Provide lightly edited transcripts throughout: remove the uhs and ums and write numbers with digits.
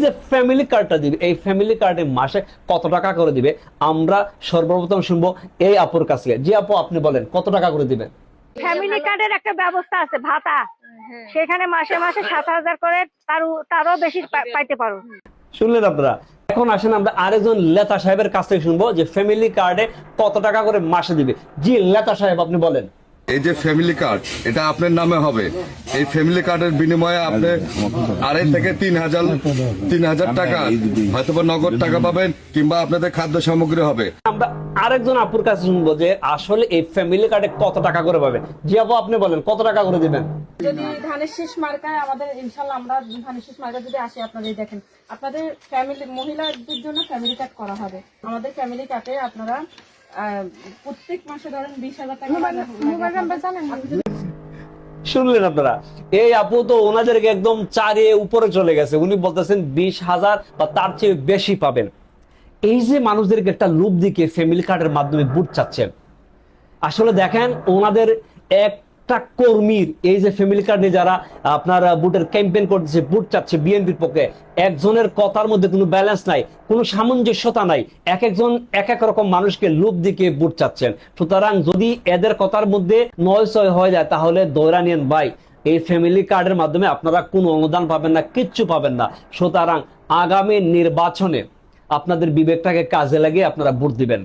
যে ফ্যামিলি কার্ডটা দিবে, এই ফ্যামিলি কার্ডে মাসে কত টাকা করে দিবে আমরা সর্বপ্রথম শুনবো এই আপুর কাছে। জি আপু, আপনি বলেন কত টাকা করে দিবেন? ফ্যামিলি কার্ডের একটা ব্যবস্থা আছে, ভাতা, সেখানে মাসে মাসে 7,000 করে, তারও বেশি পাইতে পারো। শুনলেন আপনারা। এখন আসেন আমরা আরেকজন লেতা সাহেবের কাছ থেকে শুনবো যে ফ্যামিলি কার্ডে কত টাকা করে মাসে দিবে। জি লেতা সাহেব, আপনি বলেন। এই যে ফ্যামিলি কার্ড, এটা আপনার নামে হবে। এই ফ্যামিলি কার্ডের বিনিময়ে আপনি 2,500 থেকে 3,000 টাকা হয়তো নগদ টাকা পাবেন, কিংবা আপনাদের খাদ্য সামগ্রী হবে। আমরা আরেকজন আপুর কাছে শুনবো যে আসলে এই ফ্যামিলি কার্ডে কত টাকা করে পাবেন। জি আপু, আপনি বলেন কত টাকা করে দিবেন? যদি ধানের শীষ মার্কায় আমাদের ইনশাল্লাহ আমরা ধানের শীষ মার্কা যদি আসে, আপনাদের দেখেন আপনাদের ফ্যামিলি মহিলাদের জন্য ফ্যামিলি কার্ড করা হবে। আমাদের ফ্যামিলি কার্ডে আপনারা প্রত্যেক মাসে ধরেন 20,000 টাকা। শুনলেন আপনারা, এই আপু তো ওনাদেরকে একদম চারিয়ে উপরে চলে গেছে। উনি বলতেছেন 20,000 বা তার চেয়ে বেশি পাবেন। এই যে মানুষদেরকে একটা লুপ দিকে ফ্যামিলি কার্ডের মাধ্যমে বুট চাচ্ছেন, আসলে দেখেন ওনাদের একটা কর্মীর এই যে ফ্যামিলি কার্ড নিয়ে যারা আপনার বুটের ক্যাম্পেইন করতেছে, বুট চাচ্ছে বিএনপির পক্ষে, একজনের কথার মধ্যে কোনো ব্যালেন্স নাই, কোনো সামঞ্জস্যতা নাই। এক একজন এক এক রকম মানুষকে লুপ দিকে বুট চাচ্ছেন। সুতরাং যদি এদের কথার মধ্যে নয় ছয় হয়ে যায় তাহলে দৌড়া নিয়েন ভাই, এই ফ্যামিলি কার্ডের মাধ্যমে আপনারা কোনো অনুদান পাবেন না, কিচ্ছু পাবেন না। সুতরাং আগামী নির্বাচনে আপনাদের বিবেকটাকে কাজে লাগিয়ে আপনারা ভোট দিবেন।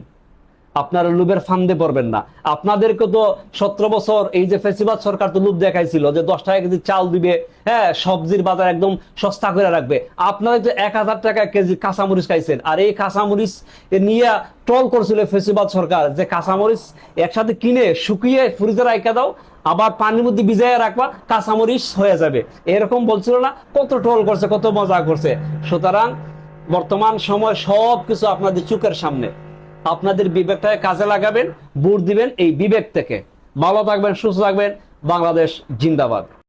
আপনারা লুবের ফান্দে পড়বেন না। আপনাদেরকে তো 17 বছর এই যে ফেসিবাদ সরকার তো লুপ দেখাইছিল যে 10 টাকা কেজি চাল দিবে, হ্যাঁ, সবজির বাজার একদম সস্তা করে রাখবে। আপনারা তো 1,000 টাকা কেজি কাঁচামরিচ খাইছেন, আর এই কাঁচামরিচ নিয়ে ট্রল করছিল ফেসিবাদ সরকার যে কাঁচামরিচ একসাথে কিনে শুকিয়ে ফ্রিজে রাখা দাও, আবার পানির মধ্যে ভিজাইয়া রাখবা, কাঁচামরিচ হয়ে যাবে, এরকম বলছিল না? কত ট্রল করছে, কত মজা করছে। সুতরাং বর্তমান সময় সবকিছু আপনাদের চোখের সামনে। আপনাদের বিবেকটাকে কাজে লাগাবেন, ভোট দিবেন এই বিবেক থেকে। ভালো থাকবেন, সুস্থ থাকবেন। বাংলাদেশ জিন্দাবাদ।